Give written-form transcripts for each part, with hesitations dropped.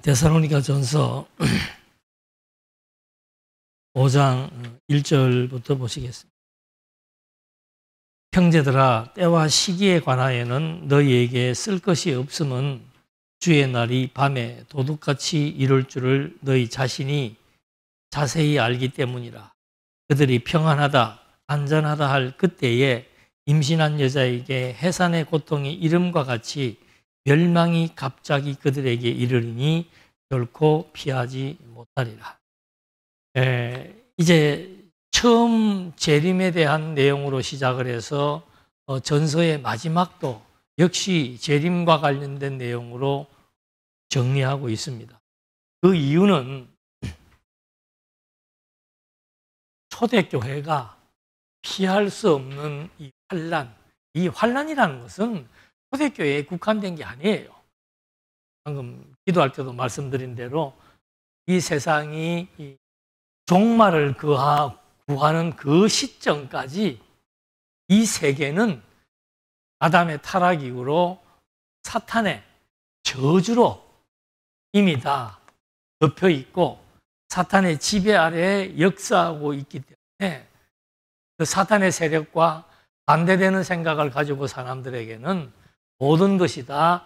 데살로니가전서 5장 1절부터 보시겠습니다. 형제들아, 때와 시기에 관하여는 너희에게 쓸 것이 없음은 주의 날이 밤에 도둑같이 이룰 줄을 너희 자신이 자세히 알기 때문이라. 그들이 평안하다, 안전하다 할 그때에 임신한 여자에게 해산의 고통이 이름과 같이 멸망이 갑자기 그들에게 이르리니 결코 피하지 못하리라. 이제 처음 재림에 대한 내용으로 시작을 해서 전서의 마지막도 역시 재림과 관련된 내용으로 정리하고 있습니다. 그 이유는 초대교회가 피할 수 없는 이 환난, 이 환난이라는 것은 초대교회에 국한된 게 아니에요. 방금 기도할 때도 말씀드린 대로 이 세상이 종말을 구하는 그 시점까지 이 세계는 아담의 타락 이후로 사탄의 저주로 이미 다 덮여 있고 사탄의 지배 아래에 역사하고 있기 때문에 그 사탄의 세력과 반대되는 생각을 가지고 사람들에게는 모든 것이 다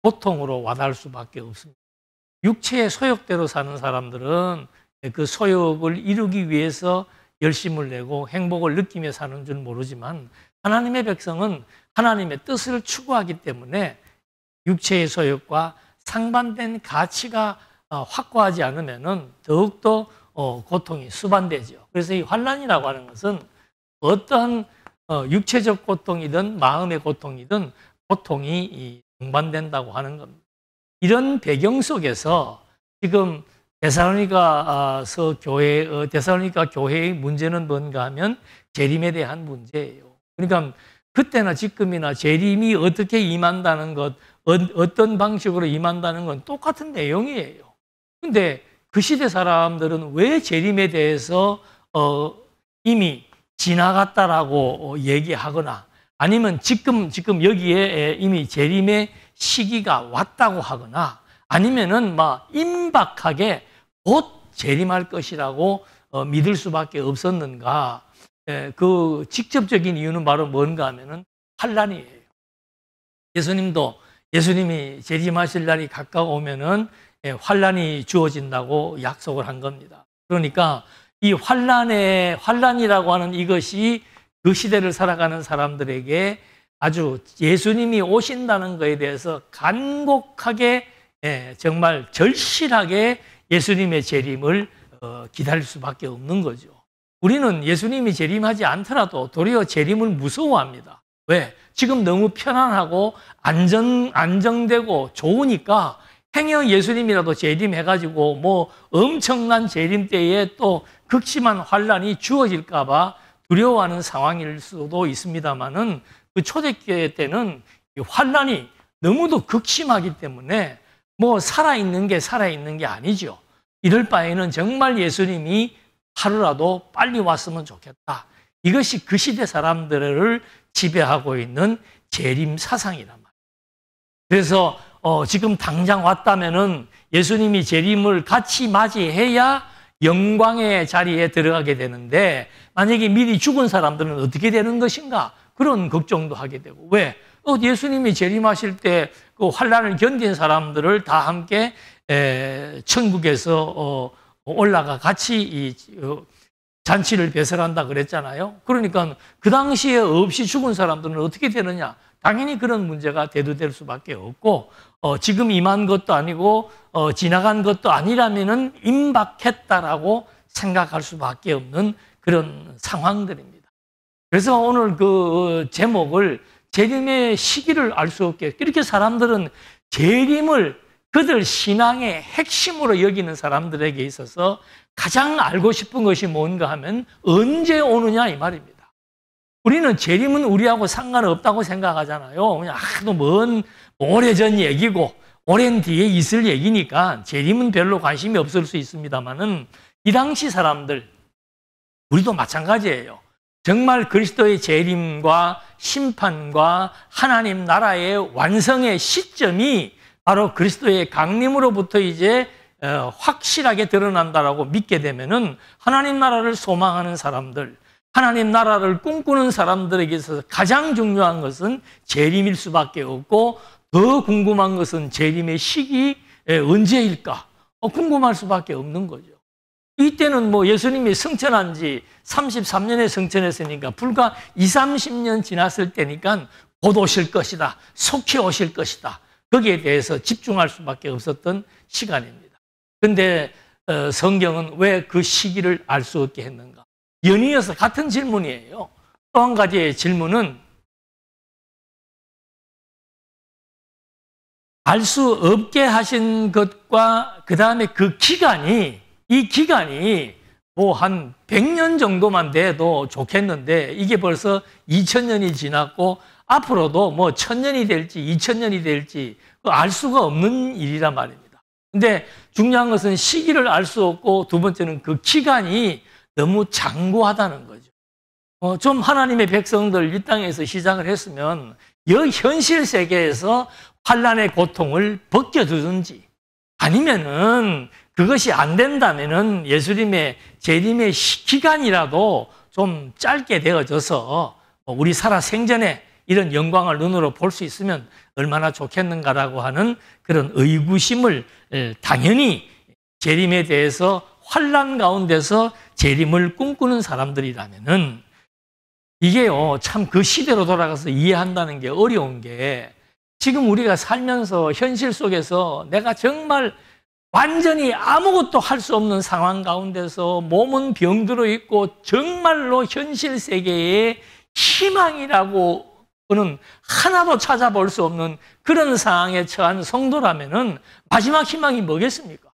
고통으로 와닿을 수밖에 없습니다. 육체의 소욕대로 사는 사람들은 그 소욕을 이루기 위해서 열심을 내고 행복을 느끼며 사는 줄 모르지만 하나님의 백성은 하나님의 뜻을 추구하기 때문에 육체의 소욕과 상반된 가치가 확고하지 않으면 더욱더 고통이 수반되죠. 그래서 이 환난이라고 하는 것은 어떠한 육체적 고통이든 마음의 고통이든 고통이 동반된다고 하는 겁니다. 이런 배경 속에서 지금 데살로니가 교회의 문제는 뭔가 하면 재림에 대한 문제예요. 그러니까 그때나 지금이나 재림이 어떻게 임한다는 것, 어떤 방식으로 임한다는 건 똑같은 내용이에요. 근데 그 시대 사람들은 왜 재림에 대해서 이미 지나갔다라고 얘기하거나 아니면 지금 여기에 이미 재림의 시기가 왔다고 하거나 아니면은 막 임박하게 곧 재림할 것이라고 믿을 수밖에 없었는가? 그 직접적인 이유는 바로 뭔가 하면은 환난이에요. 예수님이 재림하실 날이 가까우면은 환난이 주어진다고 약속을 한 겁니다. 그러니까 이 환난이라고 하는 이것이 그 시대를 살아가는 사람들에게 아주 예수님이 오신다는 것에 대해서 간곡하게 정말 절실하게 예수님의 재림을 기다릴 수밖에 없는 거죠. 우리는 예수님이 재림하지 않더라도 도리어 재림을 무서워합니다. 왜? 지금 너무 편안하고 안정되고 좋으니까 행여 예수님이라도 재림해가지고 뭐 엄청난 재림 때에 또 극심한 환난이 주어질까 봐 두려워하는 상황일 수도 있습니다만은 그 초대교회 때는 이 환난이 너무도 극심하기 때문에 뭐 살아있는 게 아니죠. 이럴 바에는 정말 예수님이 하루라도 빨리 왔으면 좋겠다. 이것이 그 시대 사람들을 지배하고 있는 재림 사상이란 말이에요. 그래서 지금 당장 왔다면은 예수님이 재림을 같이 맞이해야 영광의 자리에 들어가게 되는데 만약에 미리 죽은 사람들은 어떻게 되는 것인가? 그런 걱정도 하게 되고. 왜? 예수님이 재림하실 때 그 환난을 견딘 사람들을 다 함께 천국에서 올라가 같이 이 잔치를 배설한다 그랬잖아요. 그러니까 그 당시에 없이 죽은 사람들은 어떻게 되느냐? 당연히 그런 문제가 대두될 수밖에 없고 지금 임한 것도 아니고 지나간 것도 아니라면은 임박했다라고 생각할 수밖에 없는 그런 상황들입니다. 그래서 오늘 그 제목을 재림의 시기를 알 수 없게 이렇게 사람들은 재림을 그들 신앙의 핵심으로 여기는 사람들에게 있어서 가장 알고 싶은 것이 뭔가 하면 언제 오느냐 이 말입니다. 우리는 재림은 우리하고 상관없다고 생각하잖아요. 그냥 하도 먼 오래전 얘기고 오랜 뒤에 있을 얘기니까 재림은 별로 관심이 없을 수 있습니다만은 이 당시 사람들 우리도 마찬가지예요. 정말 그리스도의 재림과 심판과 하나님 나라의 완성의 시점이 바로 그리스도의 강림으로부터 이제 확실하게 드러난다라고 믿게 되면은 하나님 나라를 소망하는 사람들, 하나님 나라를 꿈꾸는 사람들에게 있어서 가장 중요한 것은 재림일 수밖에 없고, 더 궁금한 것은 재림의 시기 언제일까? 궁금할 수밖에 없는 거죠. 이때는 뭐 예수님이 승천한 지 33년에 승천했으니까 불과 20-30년 지났을 때니까 곧 오실 것이다, 속히 오실 것이다, 거기에 대해서 집중할 수밖에 없었던 시간입니다. 그런데 성경은 왜 그 시기를 알 수 없게 했는가? 연이어서 같은 질문이에요. 또 한 가지의 질문은 알 수 없게 하신 것과 그 다음에 그 기간이, 이 기간이 뭐 한 100년 정도만 돼도 좋겠는데 이게 벌써 2000년이 지났고 앞으로도 뭐 1000년이 될지 2000년이 될지 알 수가 없는 일이란 말입니다. 근데 중요한 것은 시기를 알 수 없고, 두 번째는 그 기간이 너무 장구하다는 거죠. 좀 하나님의 백성들 이 땅에서 시작을 했으면 현실 세계에서 환난의 고통을 벗겨주든지, 아니면은 그것이 안 된다면은 예수님의 재림의 기간이라도 좀 짧게 되어져서 우리 살아 생전에 이런 영광을 눈으로 볼 수 있으면 얼마나 좋겠는가라고 하는 그런 의구심을, 당연히 재림에 대해서 환난 가운데서 재림을 꿈꾸는 사람들이라면은 이게요, 참 그 시대로 돌아가서 이해한다는 게 어려운 게, 지금 우리가 살면서 현실 속에서 내가 정말 완전히 아무것도 할 수 없는 상황 가운데서 몸은 병들어 있고 정말로 현실 세계에 희망이라고는 하나도 찾아볼 수 없는 그런 상황에 처한 성도라면은 마지막 희망이 뭐겠습니까?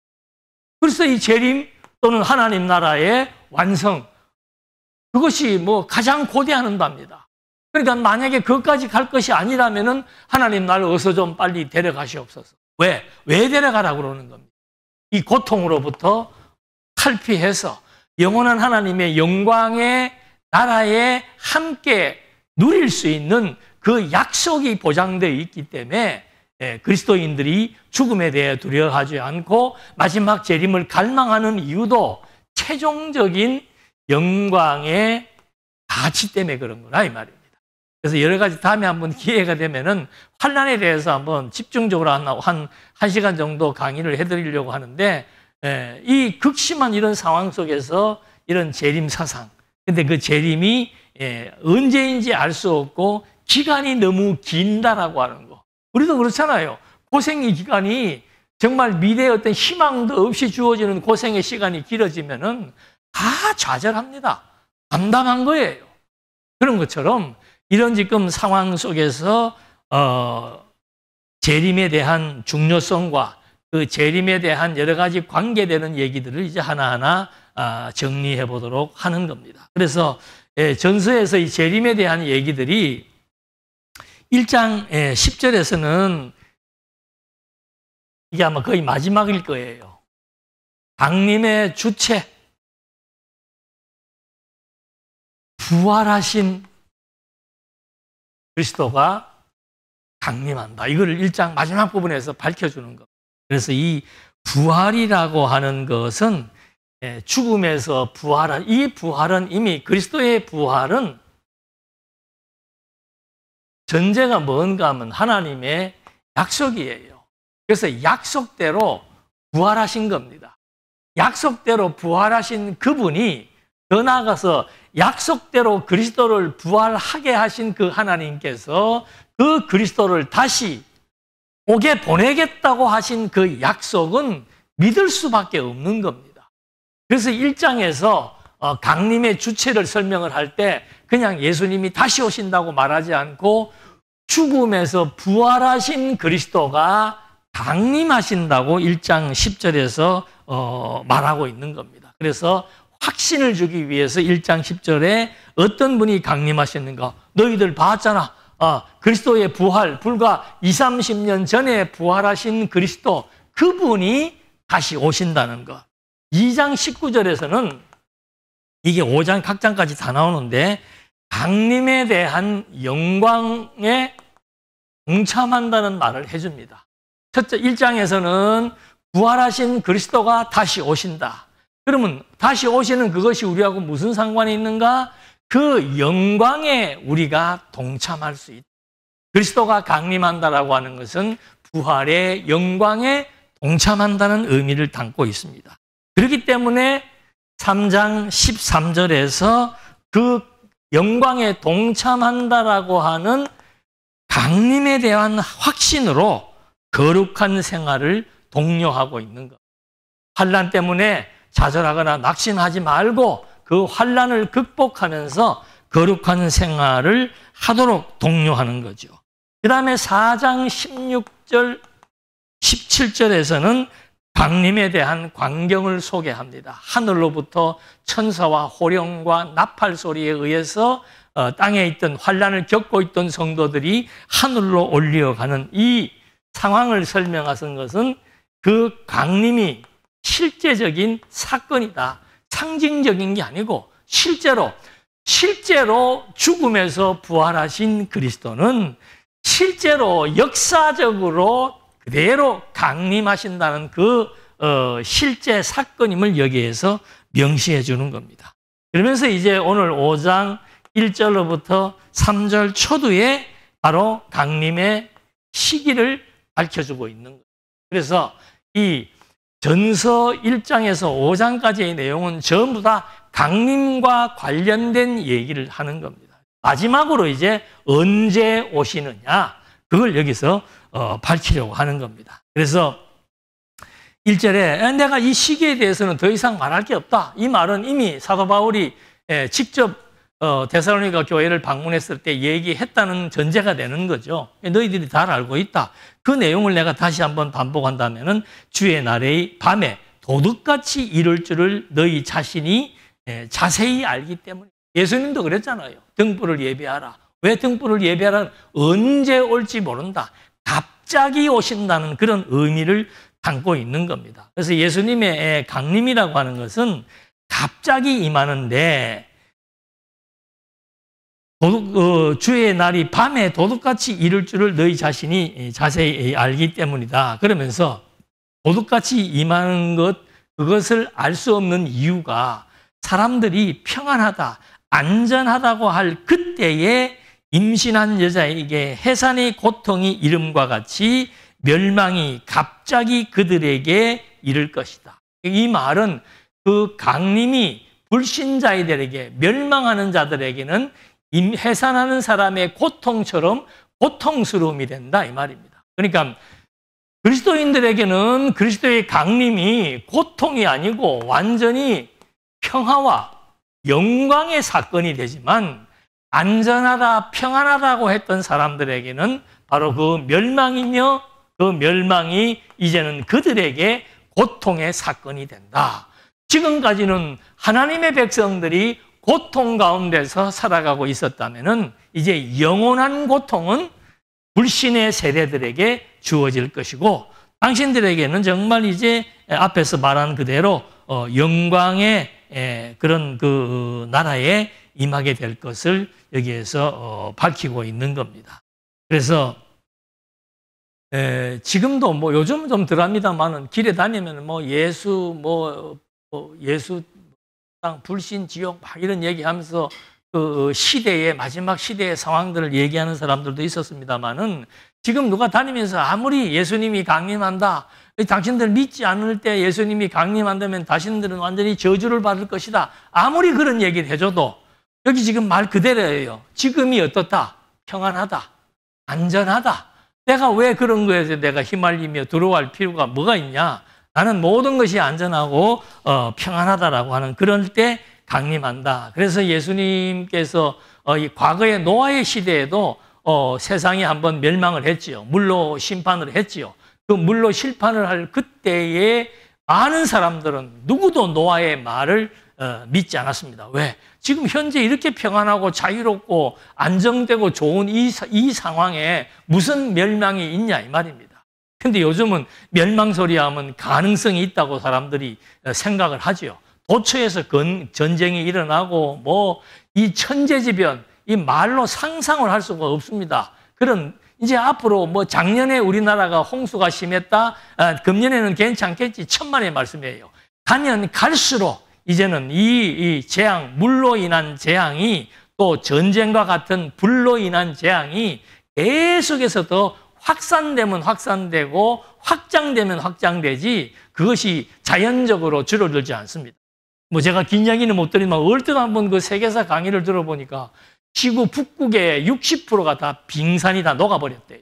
그래서 이 재림 또는 하나님 나라의 완성, 그것이 뭐 가장 고대하는 바입니다. 그러니까 만약에 그것까지 갈 것이 아니라면은 하나님 나를 어서 좀 빨리 데려가시옵소서. 왜 데려가라고 그러는 겁니다. 이 고통으로부터 탈피해서 영원한 하나님의 영광의 나라에 함께 누릴 수 있는 그 약속이 보장되어 있기 때문에 그리스도인들이 죽음에 대해 두려워하지 않고 마지막 재림을 갈망하는 이유도 최종적인 영광의 가치 때문에 그런 거라 이 말입니다. 그래서 여러 가지 다음에 한번 기회가 되면은 환난에 대해서 한번 집중적으로 한 1시간 정도 강의를 해드리려고 하는데, 이 극심한 이런 상황 속에서 이런 재림 사상, 근데 그 재림이 언제인지 알 수 없고 기간이 너무 긴다라고 하는 거. 우리도 그렇잖아요. 고생의 기간이 정말 미래의 어떤 희망도 없이 주어지는 고생의 시간이 길어지면은 다 좌절합니다. 암담한 거예요. 그런 것처럼 이런 지금 상황 속에서 재림에 대한 중요성과 그 재림에 대한 여러 가지 관계되는 얘기들을 이제 하나하나 정리해 보도록 하는 겁니다. 그래서 전서에서 이 재림에 대한 얘기들이 1장 10절에서는 이게 아마 거의 마지막일 거예요. 강림의 주체, 부활하신 그리스도가 강림한다. 이거를 1장 마지막 부분에서 밝혀주는 것. 그래서 이 부활이라고 하는 것은 죽음에서 부활한, 이 부활은 이미 그리스도의 부활은 전제가 뭔가 하면 하나님의 약속이에요. 그래서 약속대로 부활하신 겁니다. 약속대로 부활하신 그분이 더 나아가서 약속대로 그리스도를 부활하게 하신 그 하나님께서 그 그리스도를 다시 오게 보내겠다고 하신 그 약속은 믿을 수밖에 없는 겁니다. 그래서 1장에서 강림의 주체를 설명을 할 때 그냥 예수님이 다시 오신다고 말하지 않고 죽음에서 부활하신 그리스도가 강림하신다고 1장 10절에서 말하고 있는 겁니다. 그래서 확신을 주기 위해서 1장 10절에 어떤 분이 강림하셨는가? 너희들 봤잖아. 그리스도의 부활, 불과 20-30년 전에 부활하신 그리스도, 그분이 다시 오신다는 것. 2장 19절에서는 이게 5장 각 장까지 다 나오는데 강림에 대한 영광에 동참한다는 말을 해줍니다. 첫째 1장에서는 부활하신 그리스도가 다시 오신다. 그러면 다시 오시는 그것이 우리하고 무슨 상관이 있는가? 그 영광에 우리가 동참할 수 있다. 그리스도가 강림한다라고 하는 것은 부활의 영광에 동참한다는 의미를 담고 있습니다. 그렇기 때문에 3장 13절에서 그 영광에 동참한다라고 하는 강림에 대한 확신으로 거룩한 생활을 독려하고 있는 것. 환난 때문에 좌절하거나 낙심하지 말고 그 환난을 극복하면서 거룩한 생활을 하도록 독려하는 거죠. 그 다음에 4장 16절, 17절에서는 강림에 대한 광경을 소개합니다. 하늘로부터 천사와 호령과 나팔 소리에 의해서 땅에 있던 환난을 겪고 있던 성도들이 하늘로 올려가는 이 상황을 설명하신 것은 그 강림이 실제적인 사건이다. 상징적인 게 아니고 실제로 죽음에서 부활하신 그리스도는 실제로 역사적으로 그대로 강림하신다는 그 실제 사건임을 여기에서 명시해 주는 겁니다. 그러면서 이제 오늘 5장 1절로부터 3절 초두에 바로 강림의 시기를 밝혀주고 있는 거예요. 그래서 이 전서 1장에서 5장까지의 내용은 전부 다 강림과 관련된 얘기를 하는 겁니다. 마지막으로 이제 언제 오시느냐, 그걸 여기서 밝히려고 하는 겁니다. 그래서 1절에 내가 이 시기에 대해서는 더 이상 말할 게 없다. 이 말은 이미 사도 바울이 직접 데살로니가 교회를 방문했을 때 얘기했다는 전제가 되는 거죠. 너희들이 잘 알고 있다. 그 내용을 내가 다시 한번 반복한다면은 주의 날의 밤에 도둑같이 이룰 줄을 너희 자신이 자세히 알기 때문에. 예수님도 그랬잖아요. 등불을 예비하라. 왜 등불을 예비하라? 언제 올지 모른다. 갑자기 오신다는 그런 의미를 담고 있는 겁니다. 그래서 예수님의 강림이라고 하는 것은 갑자기 임하는데 주의 날이 밤에 도둑같이 이룰 줄을 너희 자신이 자세히 알기 때문이다. 그러면서 도둑같이 임하는 그것을 알 수 없는 이유가 사람들이 평안하다, 안전하다고 할 그때에 임신한 여자에게 해산의 고통이 이름과 같이 멸망이 갑자기 그들에게 이를 것이다. 이 말은 그 강림이 불신자들에게, 멸망하는 자들에게는 해산하는 사람의 고통처럼 고통스러움이 된다, 이 말입니다. 그러니까 그리스도인들에게는 그리스도의 강림이 고통이 아니고 완전히 평화와 영광의 사건이 되지만, 안전하다, 평안하다고 했던 사람들에게는 바로 그 멸망이며, 그 멸망이 이제는 그들에게 고통의 사건이 된다. 지금까지는 하나님의 백성들이 고통 가운데서 살아가고 있었다면은 이제 영원한 고통은 불신의 세대들에게 주어질 것이고, 당신들에게는 정말 이제 앞에서 말한 그대로 영광의 그런 그 나라에 임하게 될 것을 여기에서 밝히고 있는 겁니다. 그래서 지금도 뭐 요즘 좀 덜합니다만은 길에 다니면 뭐 예수 예수 땅 불신 지옥 막 이런 얘기하면서 그 시대의 마지막 시대의 상황들을 얘기하는 사람들도 있었습니다만은, 지금 누가 다니면서 아무리 예수님이 강림한다, 당신들 믿지 않을 때 예수님이 강림한다면 당신들은 완전히 저주를 받을 것이다, 아무리 그런 얘기를 해줘도 여기 지금 말 그대로예요. 지금이 어떻다? 평안하다, 안전하다. 내가 왜 그런 거에서 내가 휘말리며 두려워할 필요가 뭐가 있냐? 나는 모든 것이 안전하고 평안하다라고 하는 그럴 때 강림한다. 그래서 예수님께서 이 과거의 노아의 시대에도 세상이 한번 멸망을 했지요. 물로 심판을 했지요. 그 물로 심판을 할 그때에 많은 사람들은 누구도 노아의 말을 믿지 않았습니다. 왜? 지금 현재 이렇게 평안하고 자유롭고 안정되고 좋은 이 상황에 무슨 멸망이 있냐 이 말입니다. 근데 요즘은 멸망 소리 하면 가능성이 있다고 사람들이 생각을 하죠. 도처에서 전쟁이 일어나고 뭐 이 천재지변, 이 말로 상상을 할 수가 없습니다. 그런 이제 앞으로 뭐 작년에 우리나라가 홍수가 심했다. 금년에는 괜찮겠지. 천만의 말씀이에요. 가면 갈수록 이제는 이 재앙, 물로 인한 재앙이 또 전쟁과 같은 불로 인한 재앙이 계속해서 더 확산되면 확산되고 확장되면 확장되지 그것이 자연적으로 줄어들지 않습니다. 뭐 제가 긴 이야기는 못 드리지만 얼뜻 한번 그 세계사 강의를 들어보니까 지구 북극의 60%가 다 빙산이 다 녹아버렸대요.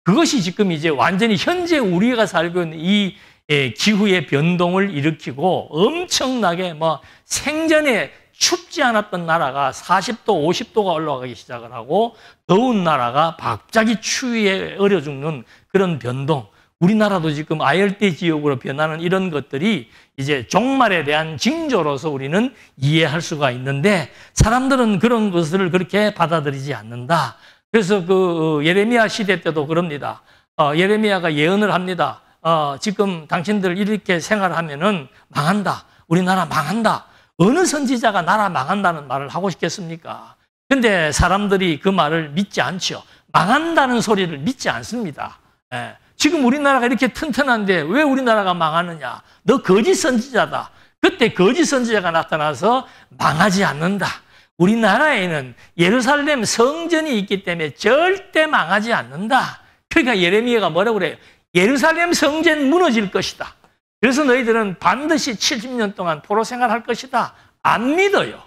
그것이 지금 이제 완전히 현재 우리가 살고 있는 이 기후의 변동을 일으키고 엄청나게 뭐 생전에 춥지 않았던 나라가 40도, 50도가 올라가기 시작을 하고 더운 나라가 갑자기 추위에 얼어 죽는 그런 변동. 우리나라도 지금 아열대 지역으로 변하는 이런 것들이 이제 종말에 대한 징조로서 우리는 이해할 수가 있는데 사람들은 그런 것을 그렇게 받아들이지 않는다. 그래서 그 예레미야 시대 때도 그럽니다. 예레미야가 예언을 합니다. 지금 당신들 이렇게 생활하면은 망한다. 우리나라 망한다. 어느 선지자가 나라 망한다는 말을 하고 싶겠습니까? 근데 사람들이 그 말을 믿지 않죠. 망한다는 소리를 믿지 않습니다. 지금 우리나라가 이렇게 튼튼한데 왜 우리나라가 망하느냐? 너 거짓 선지자다. 그때 거짓 선지자가 나타나서 망하지 않는다. 우리나라에는 예루살렘 성전이 있기 때문에 절대 망하지 않는다. 그러니까 예레미야가 뭐라고 그래요? 예루살렘 성전 무너질 것이다. 그래서 너희들은 반드시 70년 동안 포로 생활할 것이다. 안 믿어요.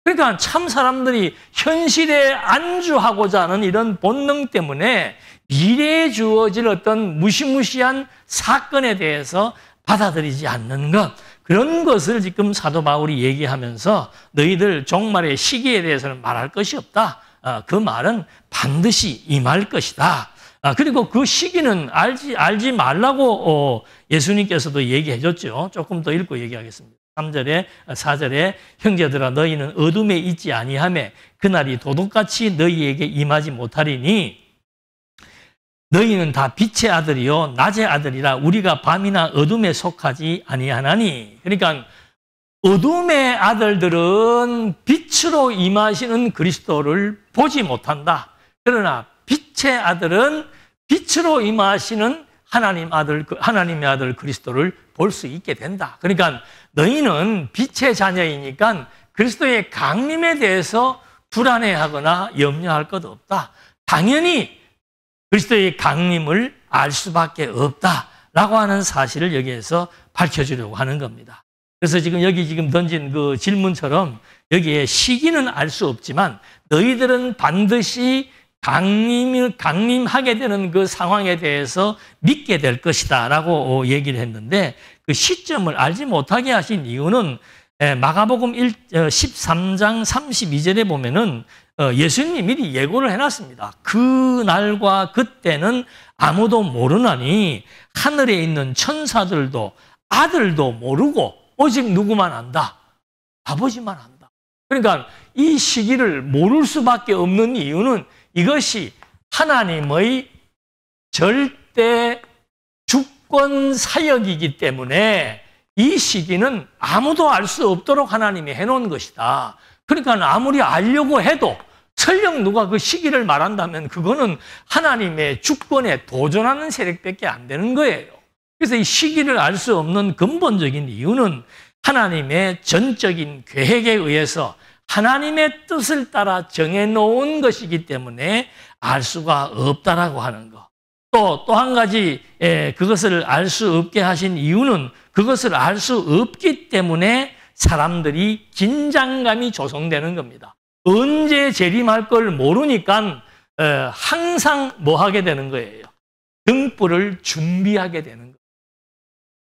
그러니까 참 사람들이 현실에 안주하고자 하는 이런 본능 때문에 미래에 주어질 어떤 무시무시한 사건에 대해서 받아들이지 않는 것, 그런 것을 지금 사도 바울이 얘기하면서 너희들 종말의 시기에 대해서는 말할 것이 없다. 그 말은 반드시 임할 것이다. 그리고 그 시기는 알지 말라고 예수님께서도 얘기해 줬죠. 조금 더 읽고 얘기하겠습니다. 3절에 4절에 형제들아 너희는 어둠에 있지 아니하매 그날이 도둑같이 너희에게 임하지 못하리니 너희는 다 빛의 아들이요 낮의 아들이라 우리가 밤이나 어둠에 속하지 아니하나니. 그러니까 어둠의 아들들은 빛으로 임하시는 그리스도를 보지 못한다. 그러나 빛의 아들은 빛으로 임하시는 하나님의 아들 그리스도를 볼 수 있게 된다. 그러니까 너희는 빛의 자녀이니까 그리스도의 강림에 대해서 불안해하거나 염려할 것 없다. 당연히 그리스도의 강림을 알 수밖에 없다라고 하는 사실을 여기에서 밝혀주려고 하는 겁니다. 그래서 지금 던진 그 질문처럼 여기에 시기는 알 수 없지만 너희들은 반드시 강림하게 되는 그 상황에 대해서 믿게 될 것이다 라고 얘기를 했는데 그 시점을 알지 못하게 하신 이유는 마가복음 13장 32절에 보면은 예수님이 미리 예고를 해놨습니다. 그 날과 그때는 아무도 모르나니 하늘에 있는 천사들도 아들도 모르고 오직 누구만 안다? 아버지만 안다. 그러니까 이 시기를 모를 수밖에 없는 이유는 이것이 하나님의 절대 주권 사역이기 때문에 이 시기는 아무도 알 수 없도록 하나님이 해놓은 것이다. 그러니까 아무리 알려고 해도 설령 누가 그 시기를 말한다면 그거는 하나님의 주권에 도전하는 세력밖에 안 되는 거예요. 그래서 이 시기를 알 수 없는 근본적인 이유는 하나님의 전적인 계획에 의해서 하나님의 뜻을 따라 정해놓은 것이기 때문에 알 수가 없다라고 하는 것. 또 한 가지 그것을 알 수 없게 하신 이유는 그것을 알 수 없기 때문에 사람들이 긴장감이 조성되는 겁니다. 언제 재림할 걸 모르니까 항상 뭐 하게 되는 거예요? 등불을 준비하게 되는 거예요.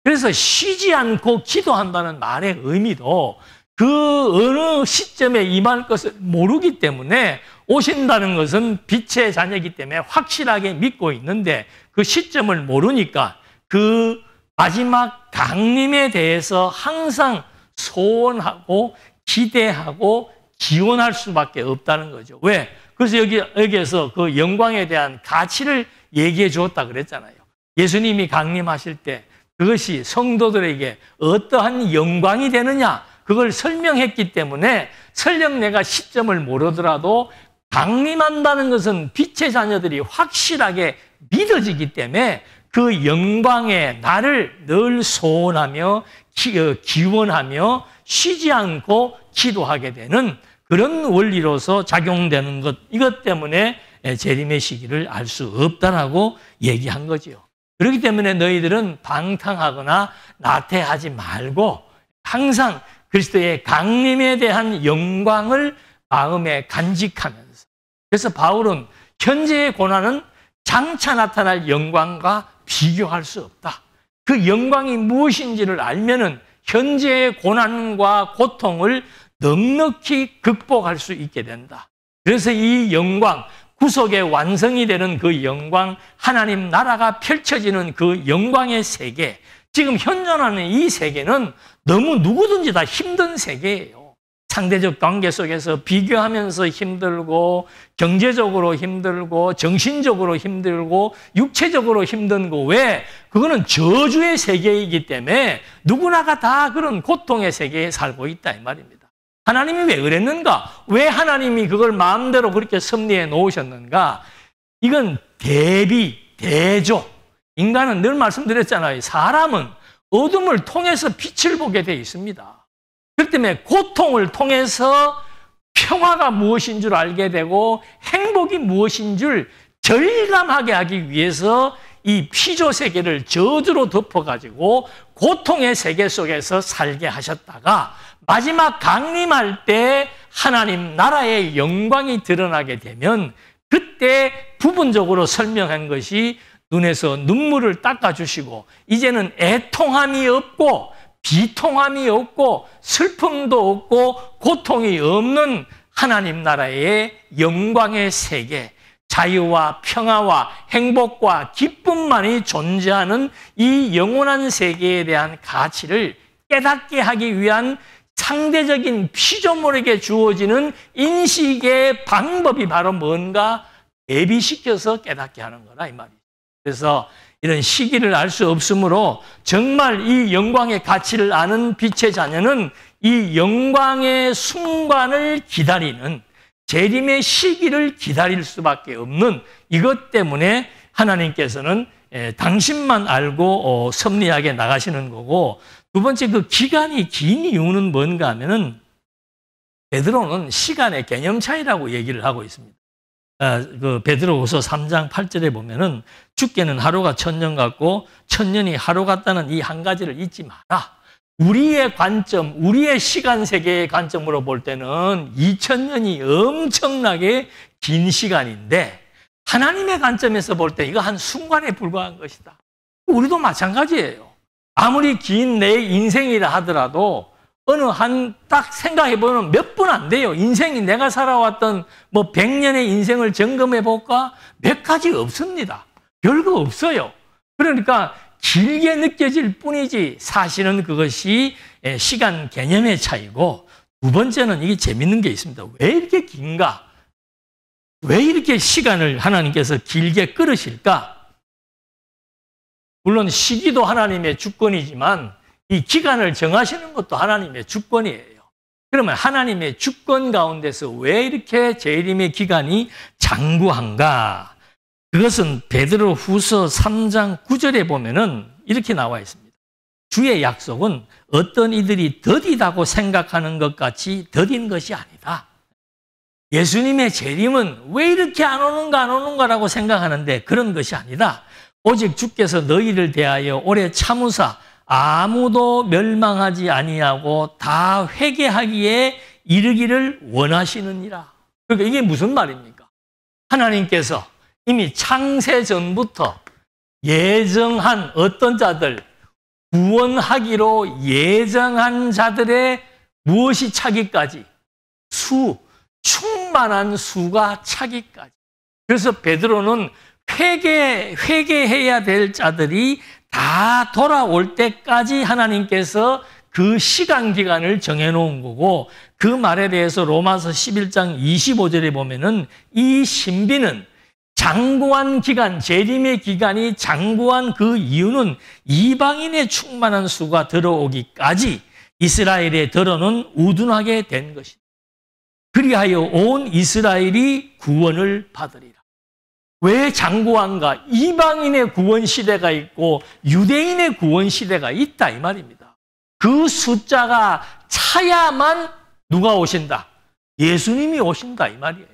그래서 쉬지 않고 기도한다는 말의 의미도 그 어느 시점에 임할 것을 모르기 때문에 오신다는 것은 빛의 자녀이기 때문에 확실하게 믿고 있는데 그 시점을 모르니까 그 마지막 강림에 대해서 항상 소원하고 기대하고 기원할 수밖에 없다는 거죠. 왜? 그래서 여기에서 그 영광에 대한 가치를 얘기해 주었다 그랬잖아요. 예수님이 강림하실 때 그것이 성도들에게 어떠한 영광이 되느냐 그걸 설명했기 때문에 설령 내가 시점을 모르더라도 강림한다는 것은 빛의 자녀들이 확실하게 믿어지기 때문에 그 영광에 나를 늘 소원하며 기원하며 쉬지 않고 기도하게 되는 그런 원리로서 작용되는 것, 이것 때문에 재림의 시기를 알 수 없다라고 얘기한 거지요. 그렇기 때문에 너희들은 방탕하거나 나태하지 말고 항상 그리스도의 강림에 대한 영광을 마음에 간직하면서, 그래서 바울은 현재의 고난은 장차 나타날 영광과 비교할 수 없다. 그 영광이 무엇인지를 알면은 현재의 고난과 고통을 넉넉히 극복할 수 있게 된다. 그래서 이 영광, 구속의 완성이 되는 그 영광, 하나님 나라가 펼쳐지는 그 영광의 세계, 지금 현존하는 이 세계는 너무 누구든지 다 힘든 세계예요. 상대적 관계 속에서 비교하면서 힘들고, 경제적으로 힘들고, 정신적으로 힘들고, 육체적으로 힘든 거, 왜? 그거는 저주의 세계이기 때문에 누구나가 다 그런 고통의 세계에 살고 있다 이 말입니다. 하나님이 왜 그랬는가? 왜 하나님이 그걸 마음대로 그렇게 섭리해 놓으셨는가? 이건 대비, 대조. 인간은 늘 말씀드렸잖아요. 사람은 어둠을 통해서 빛을 보게 돼 있습니다. 그렇기 때문에 고통을 통해서 평화가 무엇인 줄 알게 되고 행복이 무엇인 줄 절감하게 하기 위해서 이 피조 세계를 저주로 덮어가지고 고통의 세계 속에서 살게 하셨다가 마지막 강림할 때 하나님 나라의 영광이 드러나게 되면 그때 부분적으로 설명한 것이 눈에서 눈물을 닦아주시고 이제는 애통함이 없고 비통함이 없고 슬픔도 없고 고통이 없는 하나님 나라의 영광의 세계, 자유와 평화와 행복과 기쁨만이 존재하는 이 영원한 세계에 대한 가치를 깨닫게 하기 위한 상대적인 피조물에게 주어지는 인식의 방법이 바로 뭔가 대비시켜서 깨닫게 하는 거라 이 말이에요. 그래서 이런 시기를 알 수 없으므로 정말 이 영광의 가치를 아는 빛의 자녀는 이 영광의 순간을 기다리는, 재림의 시기를 기다릴 수밖에 없는, 이것 때문에 하나님께서는 당신만 알고 섭리하게 나가시는 거고, 두 번째 그 기간이 긴 이유는 뭔가 하면은 베드로는 시간의 개념 차이라고 얘기를 하고 있습니다. 그 베드로후서 3장 8절에 보면은 죽게는 하루가 1000년 같고 1000년이 하루 같다는 이 한 가지를 잊지 마라. 우리의 관점, 우리의 시간 세계의 관점으로 볼 때는 2000년이 엄청나게 긴 시간인데 하나님의 관점에서 볼 때 이거 한 순간에 불과한 것이다. 우리도 마찬가지예요. 아무리 긴 내 인생이라 하더라도 어느 한 딱 생각해보면 몇 분 안 돼요. 인생이 내가 살아왔던 뭐 100년의 인생을 점검해 볼까? 몇 가지 없습니다. 별거 없어요. 그러니까 길게 느껴질 뿐이지 사실은 그것이 시간 개념의 차이고, 두 번째는 이게 재밌는 게 있습니다. 왜 이렇게 긴가? 왜 이렇게 시간을 하나님께서 길게 끌으실까? 물론 시기도 하나님의 주권이지만 이 기간을 정하시는 것도 하나님의 주권이에요. 그러면 하나님의 주권 가운데서 왜 이렇게 재림의 기간이 장구한가? 그것은 베드로후서 3장 9절에 보면은 이렇게 나와 있습니다. 주의 약속은 어떤 이들이 더디다고 생각하는 것 같이 더딘 것이 아니다. 예수님의 재림은 왜 이렇게 안 오는가라고 생각하는데 그런 것이 아니다. 오직 주께서 너희를 대하여 오래 참으사 아무도 멸망하지 아니하고 다 회개하기에 이르기를 원하시느니라. 그러니까 이게 무슨 말입니까? 하나님께서 이미 창세 전부터 예정한 어떤 자들, 구원하기로 예정한 자들의 무엇이 차기까지? 충만한 수가 차기까지. 그래서 베드로는 회개해야 될 자들이 다 돌아올 때까지 하나님께서 그 시간 기간을 정해놓은 거고, 그 말에 대해서 로마서 11장 25절에 보면은 이 신비는 장구한 기간, 재림의 기간이 장구한 그 이유는 이방인의 충만한 수가 들어오기까지 이스라엘의 들어는 우둔하게 된 것이다. 그리하여 온 이스라엘이 구원을 받으리라. 왜 장구한가? 이방인의 구원 시대가 있고 유대인의 구원 시대가 있다 이 말입니다. 그 숫자가 차야만 누가 오신다? 예수님이 오신다 이 말이에요.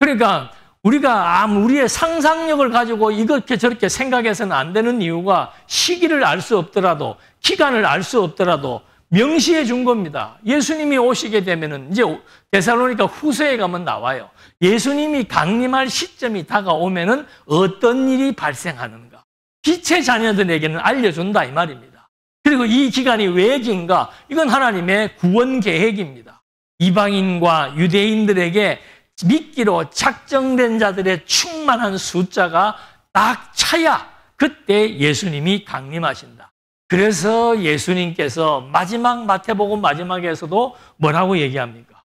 그러니까 우리가 우리의 상상력을 가지고 이렇게 저렇게 생각해서는 안 되는 이유가 시기를 알 수 없더라도 기간을 알 수 없더라도 명시해 준 겁니다. 예수님이 오시게 되면은 이제 데살로니가 후서에 가면 나와요. 예수님이 강림할 시점이 다가오면은 어떤 일이 발생하는가. 빛의 자녀들에게는 알려준다 이 말입니다. 그리고 이 기간이 왜 긴가? 이건 하나님의 구원 계획입니다. 이방인과 유대인들에게 믿기로 작정된 자들의 충만한 숫자가 딱 차야 그때 예수님이 강림하신다. 그래서 예수님께서 마지막 마태복음 마지막에서도 뭐라고 얘기합니까?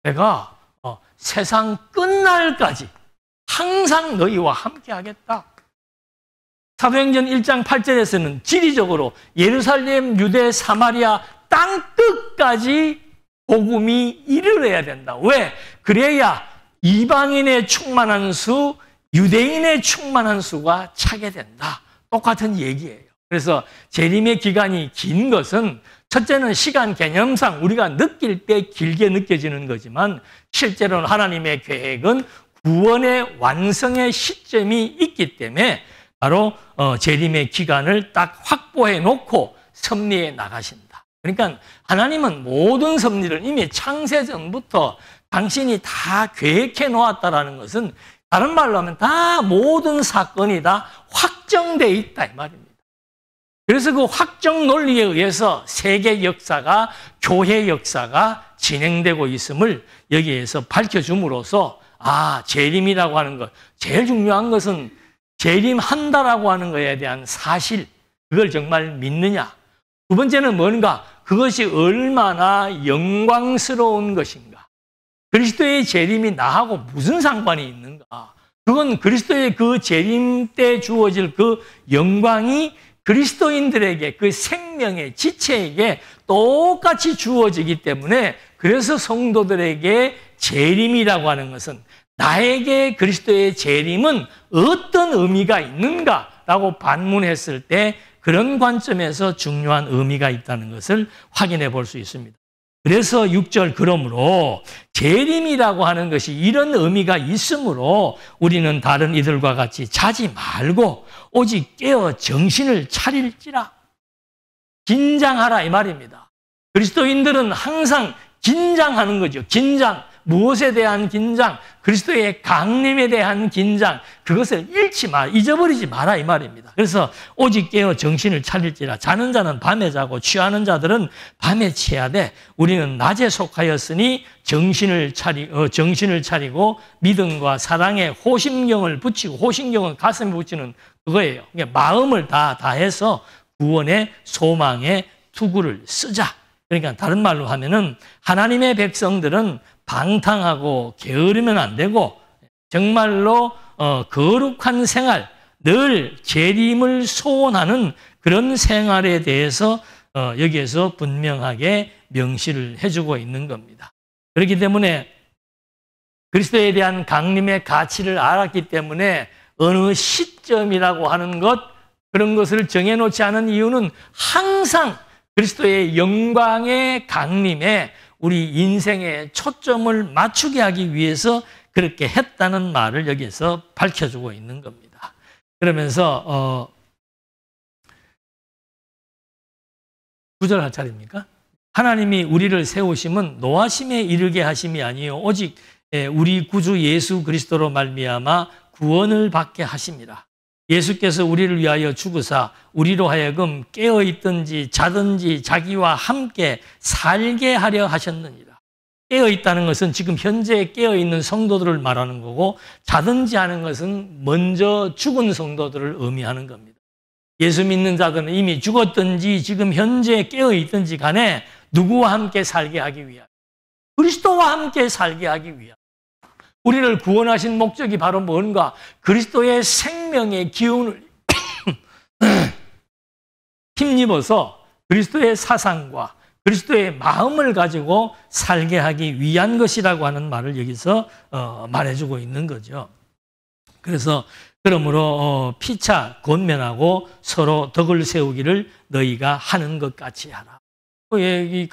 내가 세상 끝날까지 항상 너희와 함께 하겠다. 사도행전 1장 8절에서는 지리적으로 예루살렘, 유대, 사마리아 땅 끝까지 복음이 이르러야 된다. 왜? 그래야 이방인의 충만한 수, 유대인의 충만한 수가 차게 된다. 똑같은 얘기예요. 그래서 재림의 기간이 긴 것은 첫째는 시간 개념상 우리가 느낄 때 길게 느껴지는 거지만 실제로는 하나님의 계획은 구원의 완성의 시점이 있기 때문에 바로 재림의 기간을 딱 확보해 놓고 섭리해 나가신다. 그러니까 하나님은 모든 섭리를 이미 창세전부터 당신이 다 계획해 놓았다라는 것은 다른 말로 하면 다 모든 사건이 다 확정돼 있다 이 말입니다. 그래서 그 확정 논리에 의해서 세계 역사가 교회 역사가 진행되고 있음을 여기에서 밝혀줌으로써 재림이라고 하는 것 제일 중요한 것은 재림한다라고 하는 것에 대한 사실 그걸 정말 믿느냐. 두 번째는 뭔가 그것이 얼마나 영광스러운 것인가. 그리스도의 재림이 나하고 무슨 상관이 있는가. 그건 그리스도의 그 재림 때 주어질 그 영광이 그리스도인들에게 그 생명의 지체에게 똑같이 주어지기 때문에 그래서 성도들에게 재림이라고 하는 것은 나에게 그리스도의 재림은 어떤 의미가 있는가라고 반문했을 때 그런 관점에서 중요한 의미가 있다는 것을 확인해 볼 수 있습니다. 그래서 6절 그러므로 재림이라고 하는 것이 이런 의미가 있으므로 우리는 다른 이들과 같이 자지 말고 오직 깨어 정신을 차릴지라. 긴장하라 이 말입니다. 그리스도인들은 항상 긴장하는 거죠. 긴장. 무엇에 대한 긴장? 그리스도의 강림에 대한 긴장. 그것을 잊어버리지 마라 이 말입니다. 그래서 오직 깨어 정신을 차릴지라. 자는 자는 밤에 자고 취하는 자들은 밤에 취해야 돼. 우리는 낮에 속하였으니 정신을 차리고 믿음과 사랑에 호심경을 붙이고, 호심경은 가슴에 붙이는 그거예요. 그러니까 마음을 다해서 구원의 소망의 투구를 쓰자. 그러니까 다른 말로 하면은 하나님의 백성들은 방탕하고 게으르면 안 되고 정말로 거룩한 생활, 늘 재림을 소원하는 그런 생활에 대해서 여기에서 분명하게 명시를 해주고 있는 겁니다. 그렇기 때문에 그리스도에 대한 강림의 가치를 알았기 때문에 어느 시점이라고 하는 것, 그런 것을 정해놓지 않은 이유는 항상 그리스도의 영광의 강림에 우리 인생의 초점을 맞추게 하기 위해서 그렇게 했다는 말을 여기서 밝혀주고 있는 겁니다. 그러면서 9절 할 차례입니까? 하나님이 우리를 세우심은 노하심에 이르게 하심이 아니요 오직 우리 구주 예수 그리스도로 말미암아 구원을 받게 하심이라. 예수께서 우리를 위하여 죽으사 우리로 하여금 깨어있든지 자든지 자기와 함께 살게 하려 하셨느니라. 깨어있다는 것은 지금 현재 깨어있는 성도들을 말하는 거고 자든지 하는 것은 먼저 죽은 성도들을 의미하는 겁니다. 예수 믿는 자들은 이미 죽었든지 지금 현재 깨어있든지 간에 누구와 함께 살게 하기 위하여, 그리스도와 함께 살게 하기 위하여. 우리를 구원하신 목적이 바로 뭔가? 그리스도의 생명의 기운을 힘입어서 그리스도의 사상과 그리스도의 마음을 가지고 살게 하기 위한 것이라고 하는 말을 여기서 말해주고 있는 거죠. 그래서 그러므로 피차 권면하고 서로 덕을 세우기를 너희가 하는 것 같이 하라. 이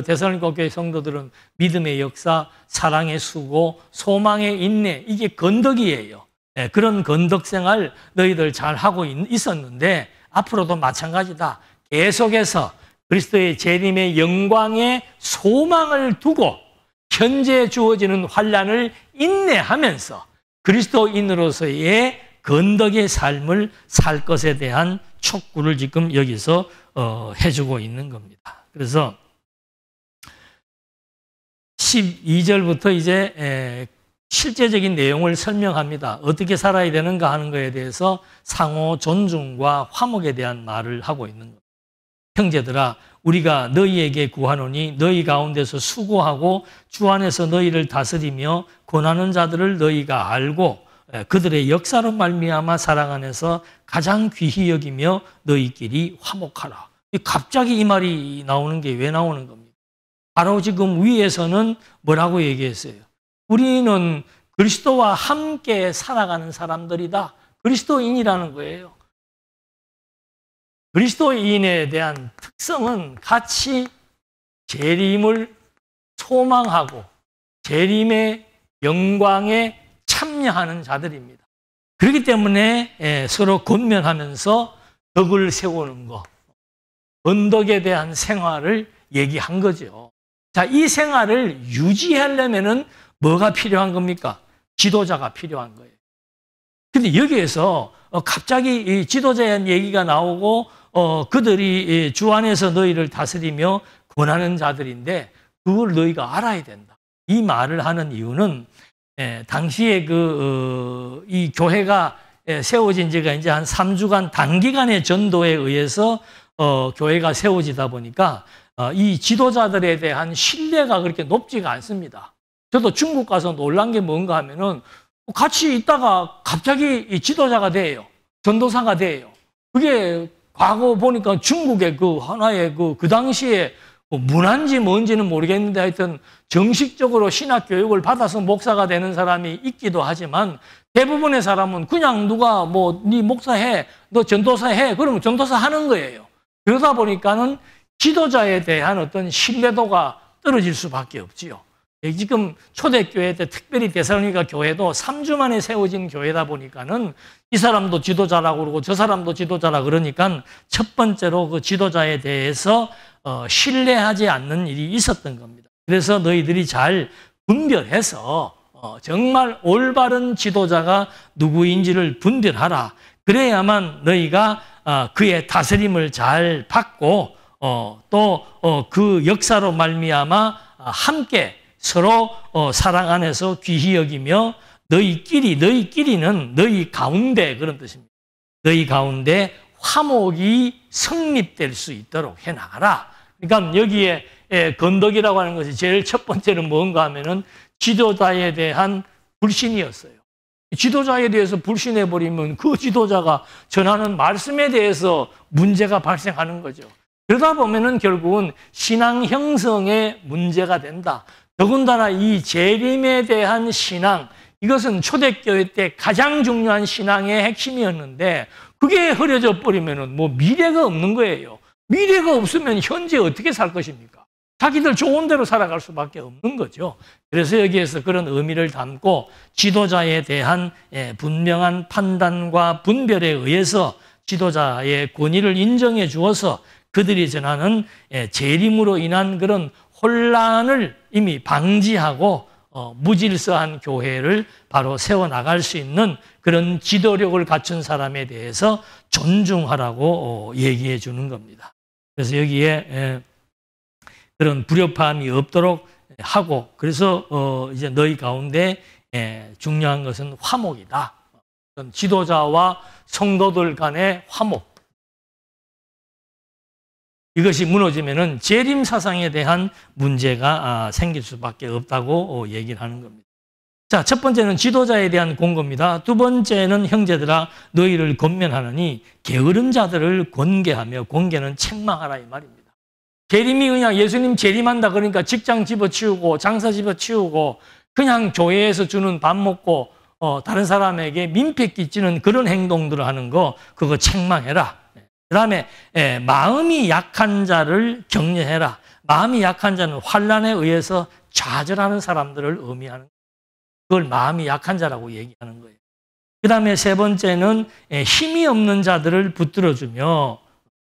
데살로니가 교회 성도들은 믿음의 역사, 사랑의 수고, 소망의 인내, 이게 건덕이에요. 그런 건덕 생활 너희들 잘 하고 있었는데 앞으로도 마찬가지다. 계속해서 그리스도의 재림의 영광의 소망을 두고 현재 주어지는 환난을 인내하면서 그리스도인으로서의 건덕의 삶을 살 것에 대한 촉구를 지금 여기서 해주고 있는 겁니다. 그래서 12절부터 이제 실제적인 내용을 설명합니다. 어떻게 살아야 되는가 하는 것에 대해서 상호 존중과 화목에 대한 말을 하고 있는 겁니다. 형제들아, 우리가 너희에게 구하노니 너희 가운데서 수고하고 주 안에서 너희를 다스리며 권하는 자들을 너희가 알고 그들의 역사로 말미암아 사랑 안에서 가장 귀히 여기며 너희끼리 화목하라. 갑자기 이 말이 나오는 게 왜 나오는 겁니까? 바로 지금 위에서는 뭐라고 얘기했어요? 우리는 그리스도와 함께 살아가는 사람들이다. 그리스도인이라는 거예요. 그리스도인에 대한 특성은 같이 재림을 소망하고 재림의 영광에 참여하는 자들입니다. 그렇기 때문에 서로 권면하면서 덕을 세우는 것, 언덕에 대한 생활을 얘기한 거죠. 자, 이 생활을 유지하려면은 뭐가 필요한 겁니까? 지도자가 필요한 거예요. 근데 여기에서 갑자기 이 지도자에 대한 얘기가 나오고 그들이 주 안에서 너희를 다스리며 권하는 자들인데 그걸 너희가 알아야 된다. 이 말을 하는 이유는 당시에 이 교회가 세워진 지가 이제 한 3주간 단기간의 전도에 의해서 교회가 세워지다 보니까 이 지도자들에 대한 신뢰가 그렇게 높지가 않습니다. 저도 중국 가서 놀란 게 뭔가 하면은 같이 있다가 갑자기 이 지도자가 돼요. 전도사가 돼요. 그게 과거 보니까 중국의 하나의 그 당시에 문화인지 뭔지는 모르겠는데 하여튼 정식적으로 신학 교육을 받아서 목사가 되는 사람이 있기도 하지만 대부분의 사람은 그냥 누가 네 목사해, 너 전도사해, 그러면 전도사 하는 거예요. 그러다 보니까는 지도자에 대한 어떤 신뢰도가 떨어질 수밖에 없지요. 지금 초대교회 때 특별히 데살로니가 교회도 3주 만에 세워진 교회다 보니까는 이 사람도 지도자라고 그러고 저 사람도 지도자라 그러니까 첫 번째로 그 지도자에 대해서 신뢰하지 않는 일이 있었던 겁니다. 그래서 너희들이 잘 분별해서 정말 올바른 지도자가 누구인지를 분별하라. 그래야만 너희가 그의 다스림을 잘 받고 또 그 역사로 말미암아 함께 서로 사랑 안에서 귀히 여기며 너희끼리는 너희 가운데 그런 뜻입니다. 너희 가운데 화목이 성립될 수 있도록 해나가라. 그러니까 여기에 건덕이라고 하는 것이 제일 첫 번째는 뭔가 하면은 지도자에 대한 불신이었어요. 지도자에 대해서 불신해버리면 그 지도자가 전하는 말씀에 대해서 문제가 발생하는 거죠. 그러다 보면은 결국은 신앙 형성에 문제가 된다. 더군다나 이 재림에 대한 신앙, 이것은 초대교회 때 가장 중요한 신앙의 핵심이었는데 그게 흐려져 버리면은 미래가 없는 거예요. 미래가 없으면 현재 어떻게 살 것입니까? 자기들 좋은 대로 살아갈 수밖에 없는 거죠. 그래서 여기에서 그런 의미를 담고 지도자에 대한 분명한 판단과 분별에 의해서 지도자의 권위를 인정해 주어서 그들이 전하는 재림으로 인한 그런 혼란을 이미 방지하고 무질서한 교회를 바로 세워나갈 수 있는 그런 지도력을 갖춘 사람에 대해서 존중하라고 얘기해 주는 겁니다. 그래서 여기에 그런 불협화음이 없도록 하고 그래서 이제 너희 가운데 중요한 것은 화목이다. 지도자와 성도들 간의 화목. 이것이 무너지면은 재림 사상에 대한 문제가 생길 수밖에 없다고 얘기를 하는 겁니다. 자, 첫 번째는 지도자에 대한 공고입니다. 두 번째는 형제들아 너희를 권면하느니 게으른 자들을 권계하며, 권계는 책망하라 이 말입니다. 재림이 그냥 예수님 재림한다 그러니까 직장 집어치우고 장사 집어치우고 그냥 교회에서 주는 밥 먹고 다른 사람에게 민폐 끼치는 그런 행동들을 하는 거 그거 책망해라. 그다음에 마음이 약한 자를 격려해라. 마음이 약한 자는 환난에 의해서 좌절하는 사람들을 의미하는 거예요. 그걸 마음이 약한 자라고 얘기하는 거예요. 그다음에 세 번째는 힘이 없는 자들을 붙들어주며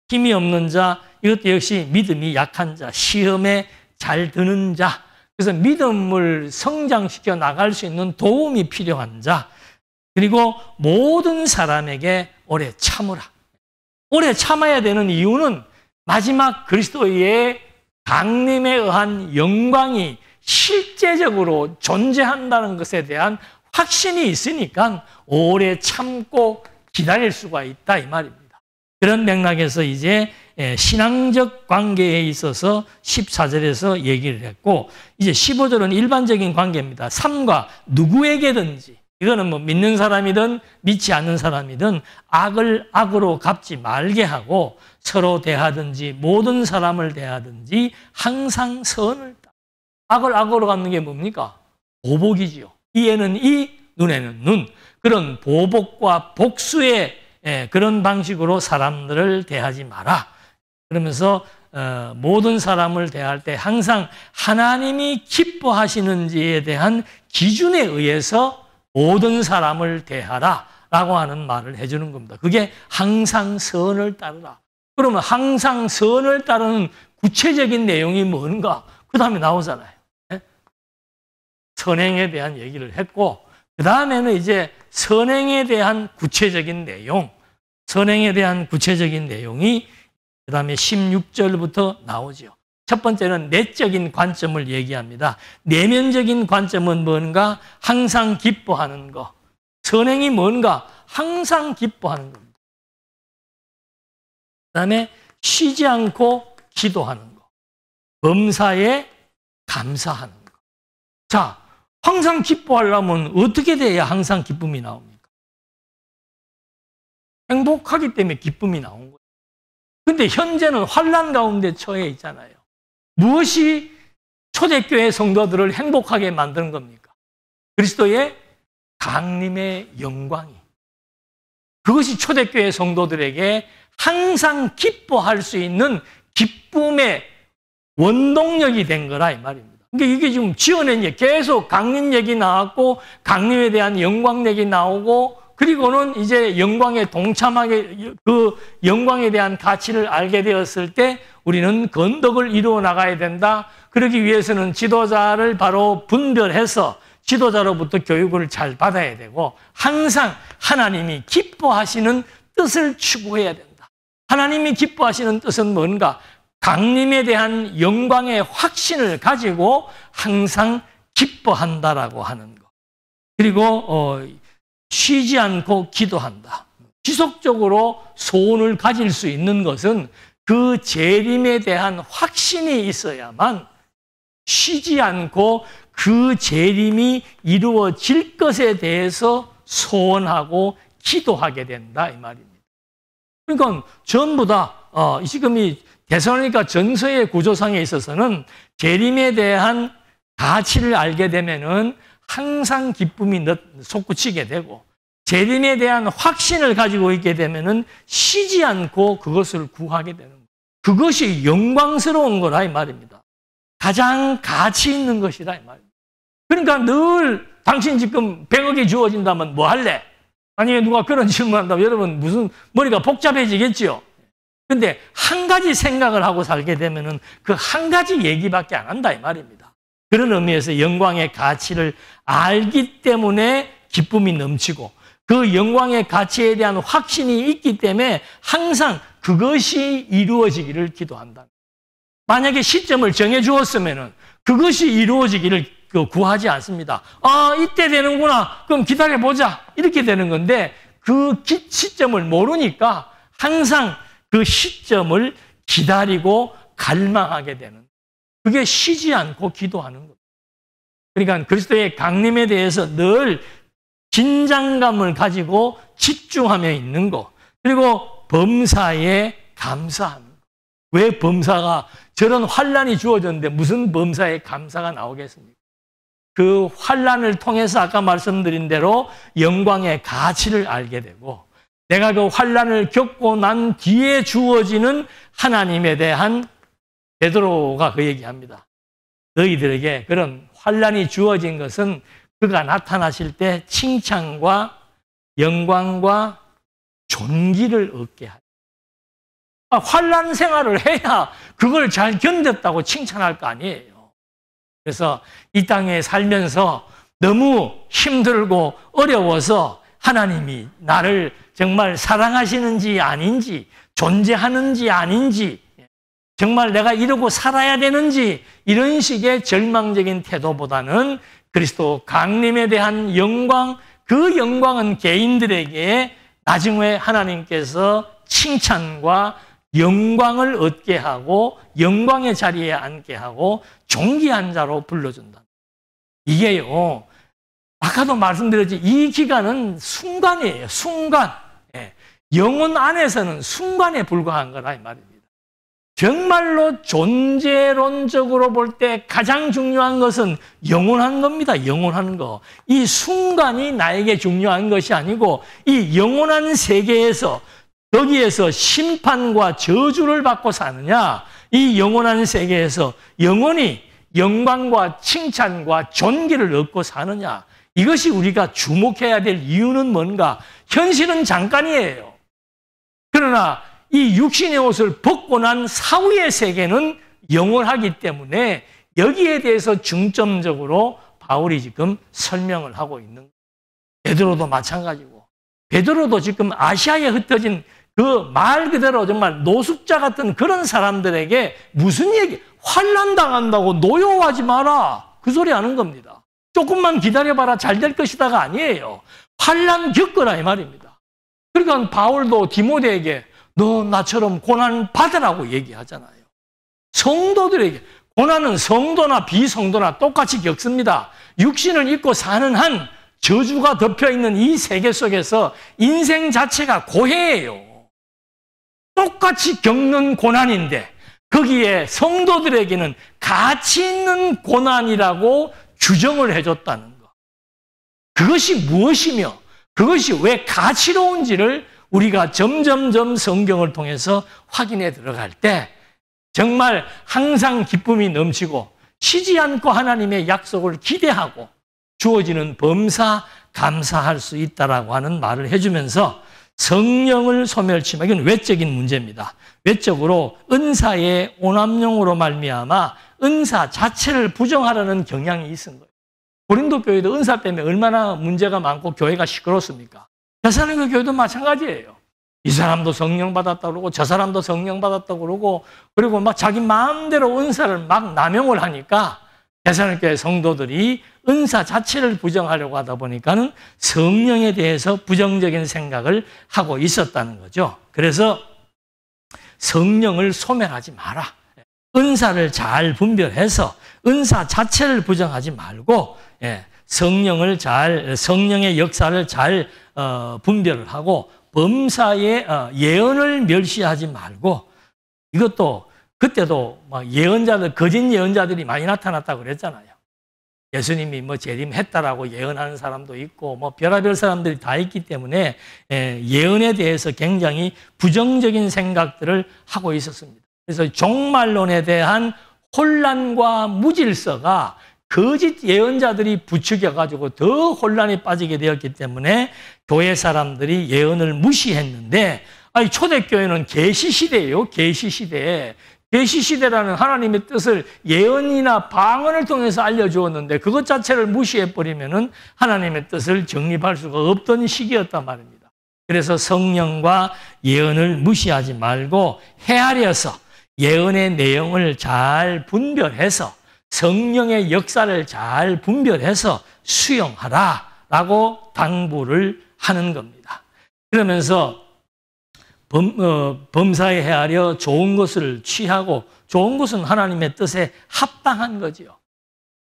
힘이 없는 자, 이것도 역시 믿음이 약한 자, 시험에 잘 드는 자, 그래서 믿음을 성장시켜 나갈 수 있는 도움이 필요한 자, 그리고 모든 사람에게 오래 참으라. 오래 참아야 되는 이유는 마지막 그리스도의 강림에 의한 영광이 실제적으로 존재한다는 것에 대한 확신이 있으니까 오래 참고 기다릴 수가 있다 이 말입니다. 그런 맥락에서 이제 신앙적 관계에 있어서 14절에서 얘기를 했고 이제 15절은 일반적인 관계입니다. 삶과 누구에게든지 이거는 뭐 믿는 사람이든 믿지 않는 사람이든 악을 악으로 갚지 말게 하고 서로 대하든지 모든 사람을 대하든지 항상 선을 따. 악을 악으로 갚는 게 뭡니까? 보복이지요. 이에는 이, 눈에는 눈. 그런 보복과 복수의 그런 방식으로 사람들을 대하지 마라. 그러면서 모든 사람을 대할 때 항상 하나님이 기뻐하시는지에 대한 기준에 의해서 모든 사람을 대하라 라고 하는 말을 해주는 겁니다. 그게 항상 선을 따르라. 그러면 항상 선을 따르는 구체적인 내용이 뭔가? 그 다음에 나오잖아요. 선행에 대한 얘기를 했고 그 다음에는 이제 선행에 대한 구체적인 내용, 선행에 대한 구체적인 내용이 그 다음에 16절부터 나오죠. 첫 번째는 내적인 관점을 얘기합니다. 내면적인 관점은 뭔가? 항상 기뻐하는 거. 선행이 뭔가? 항상 기뻐하는 겁니다. 그 다음에 쉬지 않고 기도하는 거. 범사에 감사하는 거. 자, 항상 기뻐하려면 어떻게 돼야 항상 기쁨이 나옵니까? 행복하기 때문에 기쁨이 나온 거예요. 근데 현재는 환난 가운데 처해 있잖아요. 무엇이 초대교회 성도들을 행복하게 만드는 겁니까? 그리스도의 강림의 영광이. 그것이 초대교회 성도들에게 항상 기뻐할 수 있는 기쁨의 원동력이 된 거라 이 말입니다. 그러니까 이게 지금 지어낸 게 계속 강림 얘기 나왔고 강림에 대한 영광 얘기 나오고 그리고는 이제 영광에 동참하게 그 영광에 대한 가치를 알게 되었을 때 우리는 건덕을 이루어 나가야 된다. 그러기 위해서는 지도자를 바로 분별해서 지도자로부터 교육을 잘 받아야 되고 항상 하나님이 기뻐하시는 뜻을 추구해야 된다. 하나님이 기뻐하시는 뜻은 뭔가? 강림에 대한 영광의 확신을 가지고 항상 기뻐한다라고 하는 것. 그리고 쉬지 않고 기도한다. 지속적으로 소원을 가질 수 있는 것은 그 재림에 대한 확신이 있어야만 쉬지 않고 그 재림이 이루어질 것에 대해서 소원하고 기도하게 된다 이 말입니다. 그러니까 전부 다 지금 이 데살로니가 전서의 구조상에 있어서는 재림에 대한 가치를 알게 되면은 항상 기쁨이 솟구치게 되고 재림에 대한 확신을 가지고 있게 되면은 쉬지 않고 그것을 구하게 되는 거예요. 그것이 영광스러운 거라 이 말입니다. 가장 가치 있는 것이라 이 말입니다. 그러니까 늘 당신 지금 100억이 주어진다면 뭐 할래? 아니면 누가 그런 질문한다면 여러분 무슨 머리가 복잡해지겠죠? 근데 한 가지 생각을 하고 살게 되면은 그 한 가지 얘기밖에 안 한다 이 말입니다. 그런 의미에서 영광의 가치를 알기 때문에 기쁨이 넘치고 그 영광의 가치에 대한 확신이 있기 때문에 항상 그것이 이루어지기를 기도한다. 만약에 시점을 정해 주었으면은 그것이 이루어지기를 구하지 않습니다. 아, 이때 되는구나. 그럼 기다려보자. 이렇게 되는 건데 그 시점을 모르니까 항상 그 시점을 기다리고 갈망하게 되는 그게 쉬지 않고 기도하는 겁니다. 그러니까 그리스도의 강림에 대해서 늘 긴장감을 가지고 집중하며 있는 것 그리고 범사에 감사하는 것 왜 범사가 저런 환란이 주어졌는데 무슨 범사의 감사가 나오겠습니까? 그 환란을 통해서 아까 말씀드린 대로 영광의 가치를 알게 되고 내가 그 환란을 겪고 난 뒤에 주어지는 하나님에 대한 베드로가 그 얘기합니다. 너희들에게 그런 환란이 주어진 것은 그가 나타나실 때 칭찬과 영광과 존귀를 얻게 하라. 환란 생활을 해야 그걸 잘 견뎠다고 칭찬할 거 아니에요. 그래서 이 땅에 살면서 너무 힘들고 어려워서 하나님이 나를 정말 사랑하시는지 아닌지, 존재하는지 아닌지, 정말 내가 이러고 살아야 되는지 이런 식의 절망적인 태도보다는 그리스도 강림에 대한 영광, 그 영광은 개인들에게 나중에 하나님께서 칭찬과 영광을 얻게 하고 영광의 자리에 앉게 하고 존귀한 자로 불러준다. 이게요, 아까도 말씀드렸지, 이 기간은 순간이에요. 순간. 영혼 안에서는 순간에 불과한 거라 이 말입니다. 정말로 존재론적으로 볼 때 가장 중요한 것은 영원한 겁니다. 영원한 거. 이 순간이 나에게 중요한 것이 아니고 이 영원한 세계에서 여기에서 심판과 저주를 받고 사느냐, 이 영원한 세계에서 영원히 영광과 칭찬과 존귀를 얻고 사느냐, 이것이 우리가 주목해야 될 이유는 뭔가? 현실은 잠깐이에요. 그러나 이 육신의 옷을 벗고 난 사후의 세계는 영원하기 때문에 여기에 대해서 중점적으로 바울이 지금 설명을 하고 있는 거예요. 베드로도 마찬가지고, 베드로도 지금 아시아에 흩어진 그 말 그대로 정말 노숙자 같은 그런 사람들에게 무슨 얘기, 환난 당한다고 노여워하지 마라, 그 소리 하는 겁니다. 조금만 기다려봐라, 잘 될 것이다가 아니에요. 환난 겪어라 이 말입니다. 그러니까 바울도 디모데에게 너 나처럼 고난 받으라고 얘기하잖아요. 성도들에게 고난은 성도나 비성도나 똑같이 겪습니다. 육신을 입고 사는 한 저주가 덮여있는 이 세계 속에서 인생 자체가 고해예요. 똑같이 겪는 고난인데 거기에 성도들에게는 가치 있는 고난이라고 규정을 해줬다는 것. 그것이 무엇이며 그것이 왜 가치로운지를 우리가 점점점 성경을 통해서 확인해 들어갈 때 정말 항상 기쁨이 넘치고 쉬지 않고 하나님의 약속을 기대하고 주어지는 범사 감사할 수 있다라고 하는 말을 해주면서 성령을 소멸치면, 이건 외적인 문제입니다. 외적으로 은사의 오남용으로 말미암아 은사 자체를 부정하려는 경향이 있은 거예요. 고린도 교회도 은사 때문에 얼마나 문제가 많고 교회가 시끄럽습니까? 데살로니가 교회도 마찬가지예요. 이 사람도 성령 받았다고 그러고 저 사람도 성령 받았다고 그러고 그리고 막 자기 마음대로 은사를 막 남용을 하니까 데살로니가 교회 성도들이 은사 자체를 부정하려고 하다 보니까는 성령에 대해서 부정적인 생각을 하고 있었다는 거죠. 그래서 성령을 소멸하지 마라. 은사를 잘 분별해서 은사 자체를 부정하지 말고 성령의 역사를 잘 분별을 하고 범사의 예언을 멸시하지 말고, 이것도 그때도 막 예언자들, 거짓 예언자들이 많이 나타났다고 그랬잖아요. 예수님이 뭐 재림했다라고 예언하는 사람도 있고 뭐 별의별 사람들이 다 있기 때문에 예언에 대해서 굉장히 부정적인 생각들을 하고 있었습니다. 그래서 종말론에 대한 혼란과 무질서가 거짓 예언자들이 부추겨가지고 더 혼란에 빠지게 되었기 때문에 교회 사람들이 예언을 무시했는데, 아니 초대교회는 계시시대예요. 계시시대. 계시시대라는 하나님의 뜻을 예언이나 방언을 통해서 알려주었는데 그것 자체를 무시해버리면은 하나님의 뜻을 정립할 수가 없던 시기였단 말입니다. 그래서 성령과 예언을 무시하지 말고 헤아려서 예언의 내용을 잘 분별해서 성령의 역사를 잘 분별해서 수용하라라고 당부를 하는 겁니다. 그러면서 범사에 헤아려 좋은 것을 취하고, 좋은 것은 하나님의 뜻에 합당한 거지요.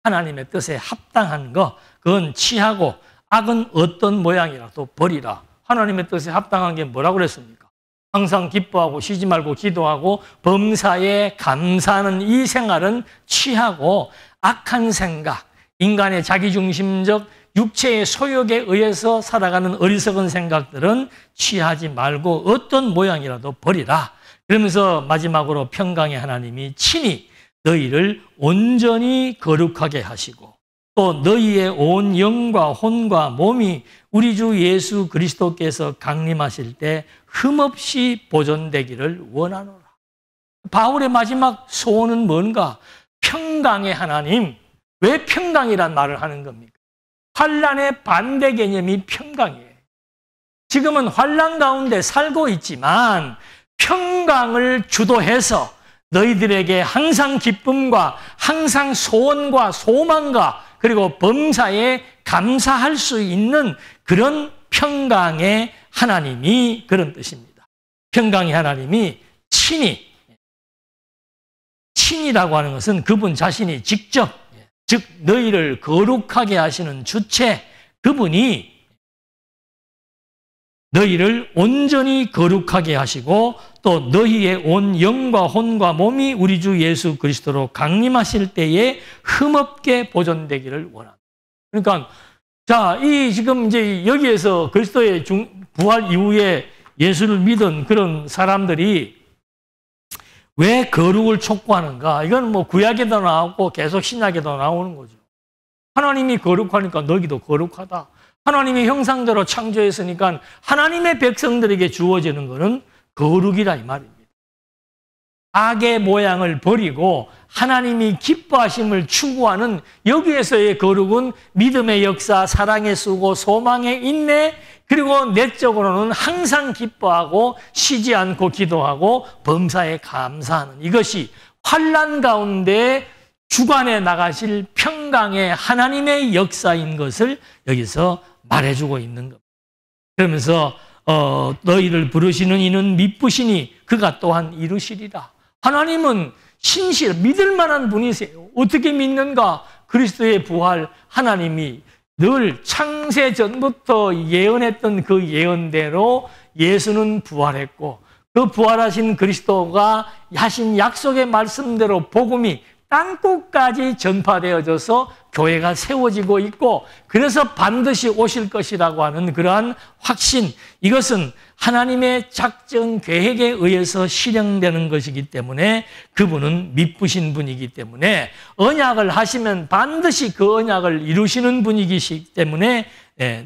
하나님의 뜻에 합당한 거, 그건 취하고 악은 어떤 모양이라도 버리라. 하나님의 뜻에 합당한 게 뭐라고 그랬습니까? 항상 기뻐하고 쉬지 말고 기도하고 범사에 감사하는 이 생활은 취하고 악한 생각, 인간의 자기중심적 육체의 소욕에 의해서 살아가는 어리석은 생각들은 취하지 말고 어떤 모양이라도 버리라. 그러면서 마지막으로 평강의 하나님이 친히 너희를 온전히 거룩하게 하시고 또 너희의 온 영과 혼과 몸이 우리 주 예수 그리스도께서 강림하실 때 흠없이 보존되기를 원하노라. 바울의 마지막 소원은 뭔가? 평강의 하나님. 왜 평강이란 말을 하는 겁니까? 환난의 반대 개념이 평강이에요. 지금은 환난 가운데 살고 있지만 평강을 주도해서 너희들에게 항상 기쁨과 항상 소원과 소망과 그리고 범사에 감사할 수 있는 그런 평강의 하나님이 그런 뜻입니다. 평강의 하나님이 친이라고 하는 것은 그분 자신이 직접, 즉 너희를 거룩하게 하시는 주체, 그분이 너희를 온전히 거룩하게 하시고 또 너희의 온 영과 혼과 몸이 우리 주 예수 그리스도로 강림하실 때에 흠없게 보존되기를 원합니다. 그러니까 자, 이 지금 이제 여기에서 그리스도의 부활 이후에 예수를 믿은 그런 사람들이 왜 거룩을 촉구하는가? 이건 뭐 구약에도 나오고 계속 신약에도 나오는 거죠. 하나님이 거룩하니까 너희도 거룩하다. 하나님의 형상대로 창조했으니까 하나님의 백성들에게 주어지는 것은 거룩이다 이 말입니다. 악의 모양을 버리고 하나님이 기뻐하심을 추구하는 여기에서의 거룩은 믿음의 역사, 사랑의 수고, 소망의 인내, 그리고 내적으로는 항상 기뻐하고 쉬지 않고 기도하고 범사에 감사하는 이것이 환난 가운데 주관해 나가실 평강의 하나님의 역사인 것을 여기서 말해주고 있는 겁니다. 그러면서 너희를 부르시는 이는 미쁘시니 그가 또한 이루시리라. 하나님은 신실, 믿을 만한 분이세요. 어떻게 믿는가? 그리스도의 부활, 하나님이 늘 창세 전부터 예언했던 그 예언대로 예수는 부활했고 그 부활하신 그리스도가 하신 약속의 말씀대로 복음이 땅끝까지 전파되어져서 교회가 세워지고 있고 그래서 반드시 오실 것이라고 하는 그러한 확신, 이것은 하나님의 작정 계획에 의해서 실행되는 것이기 때문에 그분은 미쁘신 분이기 때문에 언약을 하시면 반드시 그 언약을 이루시는 분이기 때문에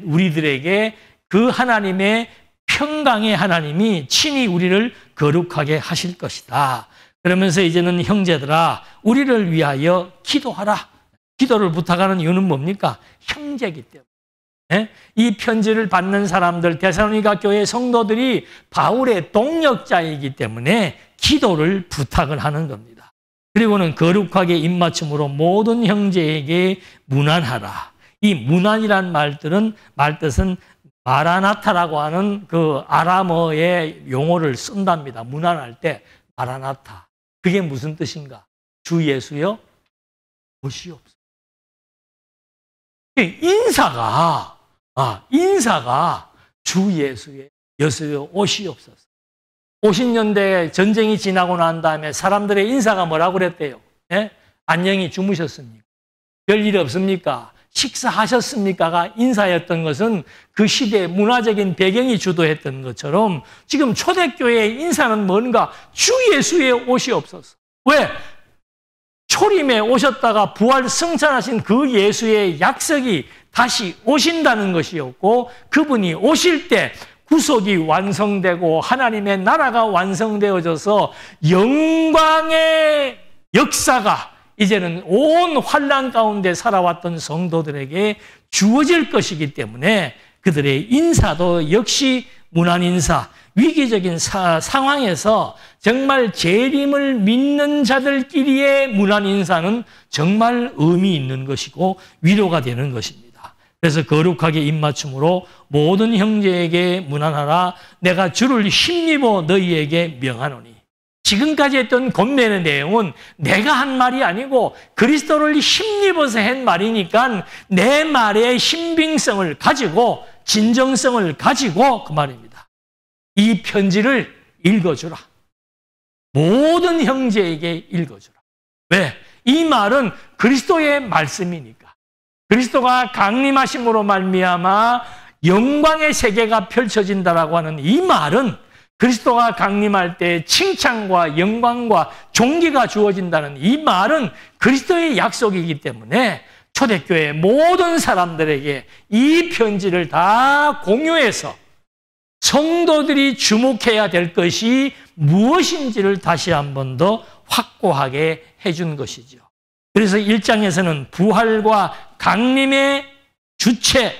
우리들에게 그 하나님의 평강의 하나님이 친히 우리를 거룩하게 하실 것이다. 그러면서 이제는 형제들아 우리를 위하여 기도하라. 기도를 부탁하는 이유는 뭡니까? 형제이기 때문에. 이 편지를 받는 사람들, 데살로니가 교회 성도들이 바울의 동역자이기 때문에 기도를 부탁을 하는 겁니다. 그리고는 거룩하게 입맞춤으로 모든 형제에게 문안하라. 이 문안이란 말뜻은 마라나타라고 하는 그 아람어의 용어를 쓴답니다. 문안할 때 마라나타. 그게 무슨 뜻인가? 주 예수여 오시옵소서. 인사가 주 예수여 오시옵소서. 50년대 전쟁이 지나고 난 다음에 사람들의 인사가 뭐라고 그랬대요? 안녕히 주무셨습니까? 별일 없습니까? 식사하셨습니까가 인사였던 것은 그 시대의 문화적인 배경이 주도했던 것처럼 지금 초대교회의 인사는 뭔가? 주 예수의 오시옵소서. 왜? 초림에 오셨다가 부활 승천하신 그 예수의 약속이 다시 오신다는 것이었고 그분이 오실 때 구속이 완성되고 하나님의 나라가 완성되어져서 영광의 역사가 이제는 온 환난 가운데 살아왔던 성도들에게 주어질 것이기 때문에 그들의 인사도 역시 문안인사, 위기적인 상황에서 정말 재림을 믿는 자들끼리의 문안인사는 정말 의미 있는 것이고 위로가 되는 것입니다. 그래서 거룩하게 입맞춤으로 모든 형제에게 문안하라. 내가 주를 힘입어 너희에게 명하노니. 지금까지 했던 권면의 내용은 내가 한 말이 아니고 그리스도를 힘입어서 한 말이니까 내 말의 신빙성을 가지고 진정성을 가지고 그 말입니다. 이 편지를 읽어주라. 모든 형제에게 읽어주라. 왜? 이 말은 그리스도의 말씀이니까. 그리스도가 강림하심으로 말미암아 영광의 세계가 펼쳐진다라고 하는 이 말은 그리스도가 강림할 때 칭찬과 영광과 존귀가 주어진다는 이 말은 그리스도의 약속이기 때문에 초대교회 모든 사람들에게 이 편지를 다 공유해서 성도들이 주목해야 될 것이 무엇인지를 다시 한 번 더 확고하게 해준 것이죠. 그래서 1장에서는 부활과 강림의 주체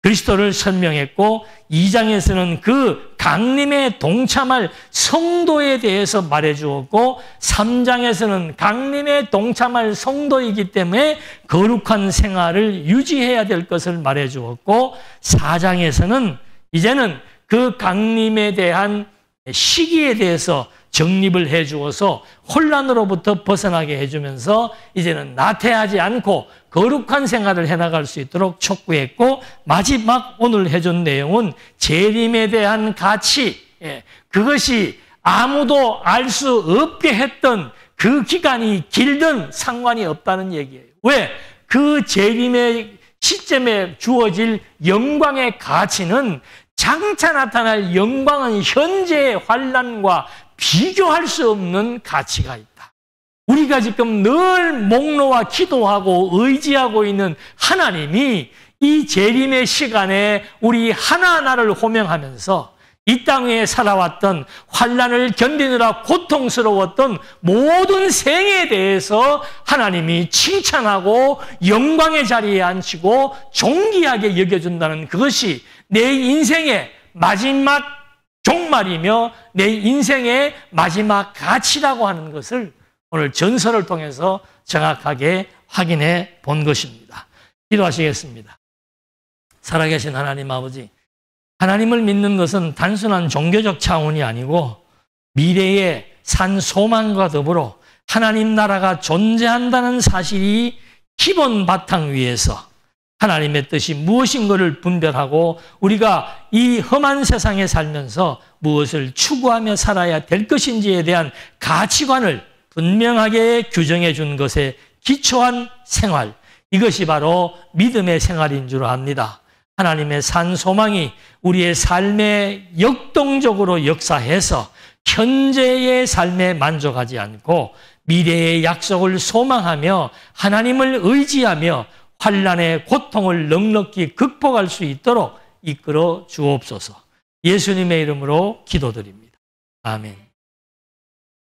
그리스도를 설명했고 2장에서는 그 강림에 동참할 성도에 대해서 말해주었고 3장에서는 강림에 동참할 성도이기 때문에 거룩한 생활을 유지해야 될 것을 말해주었고 4장에서는 이제는 그 강림에 대한 시기에 대해서 정립을 해주어서 혼란으로부터 벗어나게 해주면서 이제는 나태하지 않고 거룩한 생활을 해나갈 수 있도록 촉구했고 마지막 오늘 해준 내용은 재림에 대한 가치, 그것이 아무도 알 수 없게 했던 그 기간이 길든 상관이 없다는 얘기예요. 왜? 그 재림의 시점에 주어질 영광의 가치는 장차 나타날 영광은 현재의 환난과 비교할 수 없는 가치가 있다. 우리가 지금 늘 목놓아 기도하고 의지하고 있는 하나님이 이 재림의 시간에 우리 하나하나를 호명하면서 이 땅 위에 살아왔던 환난을 견디느라 고통스러웠던 모든 생에 대해서 하나님이 칭찬하고 영광의 자리에 앉히고 존귀하게 여겨준다는 그것이 내 인생의 마지막 종말이며 내 인생의 마지막 가치라고 하는 것을 오늘 전설을 통해서 정확하게 확인해 본 것입니다. 기도하시겠습니다. 살아계신 하나님 아버지, 하나님을 믿는 것은 단순한 종교적 차원이 아니고 미래의 산 소망과 더불어 하나님 나라가 존재한다는 사실이 기본 바탕 위에서 하나님의 뜻이 무엇인가를 분별하고 우리가 이 험한 세상에 살면서 무엇을 추구하며 살아야 될 것인지에 대한 가치관을 분명하게 규정해 준 것에 기초한 생활, 이것이 바로 믿음의 생활인 줄 압니다. 하나님의 산 소망이 우리의 삶에 역동적으로 역사해서 현재의 삶에 만족하지 않고 미래의 약속을 소망하며 하나님을 의지하며 환난의 고통을 넉넉히 극복할 수 있도록 이끌어 주옵소서. 예수님의 이름으로 기도드립니다. 아멘.